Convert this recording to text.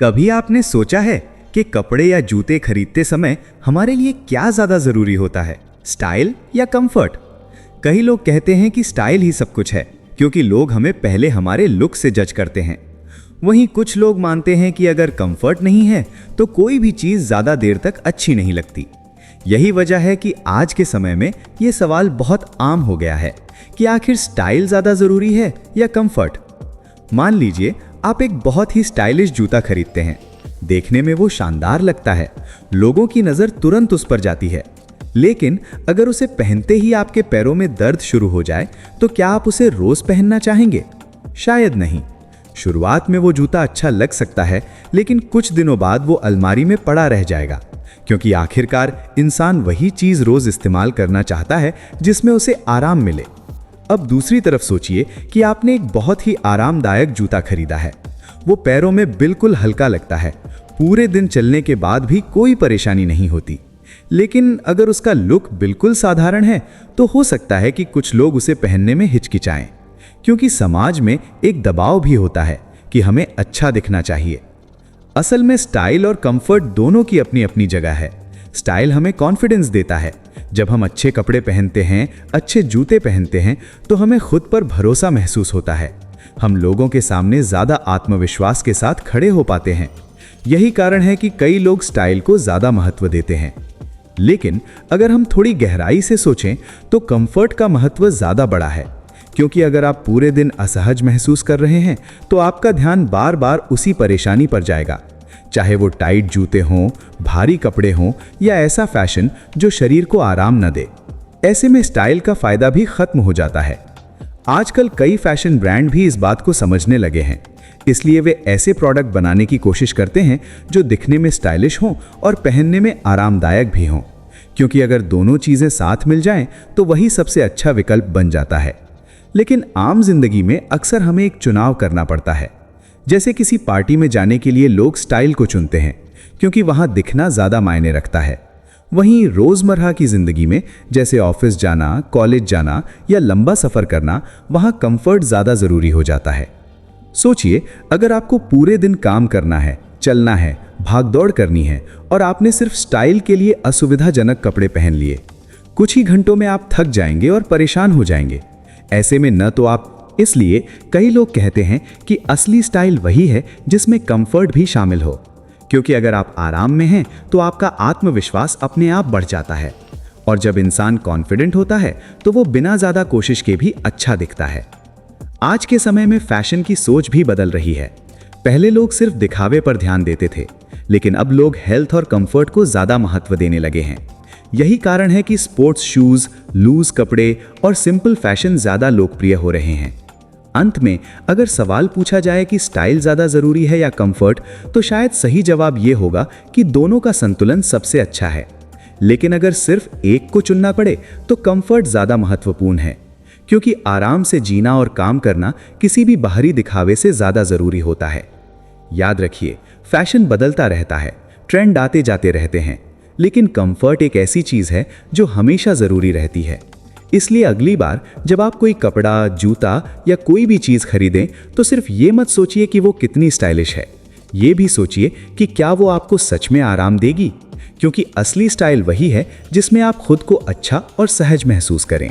कभी आपने सोचा है कि कपड़े या जूते खरीदते समय हमारे लिए क्या ज़्यादा ज़रूरी होता है, स्टाइल या कंफर्ट? कई लोग कहते हैं कि स्टाइल ही सब कुछ है, क्योंकि लोग हमें पहले हमारे लुक से जज करते हैं। वहीं कुछ लोग मानते हैं कि अगर कंफर्ट नहीं है तो कोई भी चीज़ ज़्यादा देर तक अच्छी नहीं लगती। यही वजह है कि आज के समय में ये सवाल बहुत आम हो गया है कि आखिर स्टाइल ज़्यादा ज़रूरी है या कंफर्ट। मान लीजिए आप एक बहुत ही स्टाइलिश जूता खरीदते हैं। देखने में वो शानदार लगता है, लोगों की नज़र तुरंत उस पर जाती है। लेकिन अगर उसे पहनते ही आपके पैरों में दर्द शुरू हो जाए तो क्या आप उसे रोज़ पहनना चाहेंगे? शायद नहीं। शुरुआत में वो जूता अच्छा लग सकता है, लेकिन कुछ दिनों बाद वो अलमारी में पड़ा रह जाएगा, क्योंकि आखिरकार इंसान वही चीज़ रोज़ इस्तेमाल करना चाहता है जिसमें उसे आराम मिले। अब दूसरी तरफ सोचिए कि आपने एक बहुत ही आरामदायक जूता खरीदा है। वो पैरों में बिल्कुल हल्का लगता है, पूरे दिन चलने के बाद भी कोई परेशानी नहीं होती। लेकिन अगर उसका लुक बिल्कुल साधारण है तो हो सकता है कि कुछ लोग उसे पहनने में हिचकिचाएं, क्योंकि समाज में एक दबाव भी होता है कि हमें अच्छा दिखना चाहिए। असल में स्टाइल और कंफर्ट दोनों की अपनी अपनी जगह है। स्टाइल हमें कॉन्फिडेंस देता है। जब हम अच्छे कपड़े पहनते हैं, अच्छे जूते पहनते हैं, तो हमें खुद पर भरोसा महसूस होता है। हम लोगों के सामने ज़्यादा आत्मविश्वास के साथ खड़े हो पाते हैं। यही कारण है कि कई लोग स्टाइल को ज़्यादा महत्व देते हैं। लेकिन अगर हम थोड़ी गहराई से सोचें तो कंफर्ट का महत्व ज़्यादा बड़ा है, क्योंकि अगर आप पूरे दिन असहज महसूस कर रहे हैं तो आपका ध्यान बार बार उसी परेशानी पर जाएगा, चाहे वो टाइट जूते हों, भारी कपड़े हों या ऐसा फैशन जो शरीर को आराम न दे। ऐसे में स्टाइल का फायदा भी खत्म हो जाता है। आजकल कई फैशन ब्रांड भी इस बात को समझने लगे हैं, इसलिए वे ऐसे प्रोडक्ट बनाने की कोशिश करते हैं जो दिखने में स्टाइलिश हों और पहनने में आरामदायक भी हों, क्योंकि अगर दोनों चीज़ें साथ मिल जाएं तो वही सबसे अच्छा विकल्प बन जाता है। लेकिन आम जिंदगी में अक्सर हमें एक चुनाव करना पड़ता है। जैसे किसी पार्टी में जाने के लिए लोग स्टाइल को चुनते हैं, क्योंकि वहां दिखना ज़्यादा मायने रखता है। वहीं रोज़मर्रा की ज़िंदगी में, जैसे ऑफिस जाना, कॉलेज जाना या लंबा सफ़र करना, वहां कंफर्ट ज़्यादा ज़रूरी हो जाता है। सोचिए, अगर आपको पूरे दिन काम करना है, चलना है, भागदौड़ करनी है और आपने सिर्फ स्टाइल के लिए असुविधाजनक कपड़े पहन लिए, कुछ ही घंटों में आप थक जाएंगे और परेशान हो जाएंगे। ऐसे में न तो आप इसलिए कई लोग कहते हैं कि असली स्टाइल वही है जिसमें कंफर्ट भी शामिल हो, क्योंकि अगर आप आराम में हैं तो आपका आत्मविश्वास अपने आप बढ़ जाता है, और जब इंसान कॉन्फिडेंट होता है तो वो बिना ज़्यादा कोशिश के भी अच्छा दिखता है। आज के समय में फैशन की सोच भी बदल रही है। पहले लोग सिर्फ दिखावे पर ध्यान देते थे, लेकिन अब लोग हेल्थ और कंफर्ट को ज़्यादा महत्व देने लगे हैं। यही कारण है कि स्पोर्ट्स शूज़, लूज कपड़े और सिंपल फैशन ज़्यादा लोकप्रिय हो रहे हैं। अंत में अगर सवाल पूछा जाए कि स्टाइल ज़्यादा ज़रूरी है या कंफर्ट, तो शायद सही जवाब ये होगा कि दोनों का संतुलन सबसे अच्छा है। लेकिन अगर सिर्फ एक को चुनना पड़े तो कंफर्ट ज़्यादा महत्वपूर्ण है, क्योंकि आराम से जीना और काम करना किसी भी बाहरी दिखावे से ज़्यादा ज़रूरी होता है। याद रखिए, फैशन बदलता रहता है, ट्रेंड आते जाते रहते हैं, लेकिन कंफर्ट एक ऐसी चीज़ है जो हमेशा ज़रूरी रहती है। इसलिए अगली बार जब आप कोई कपड़ा, जूता या कोई भी चीज़ खरीदें तो सिर्फ ये मत सोचिए कि वो कितनी स्टाइलिश है, ये भी सोचिए कि क्या वो आपको सच में आराम देगी, क्योंकि असली स्टाइल वही है जिसमें आप खुद को अच्छा और सहज महसूस करें।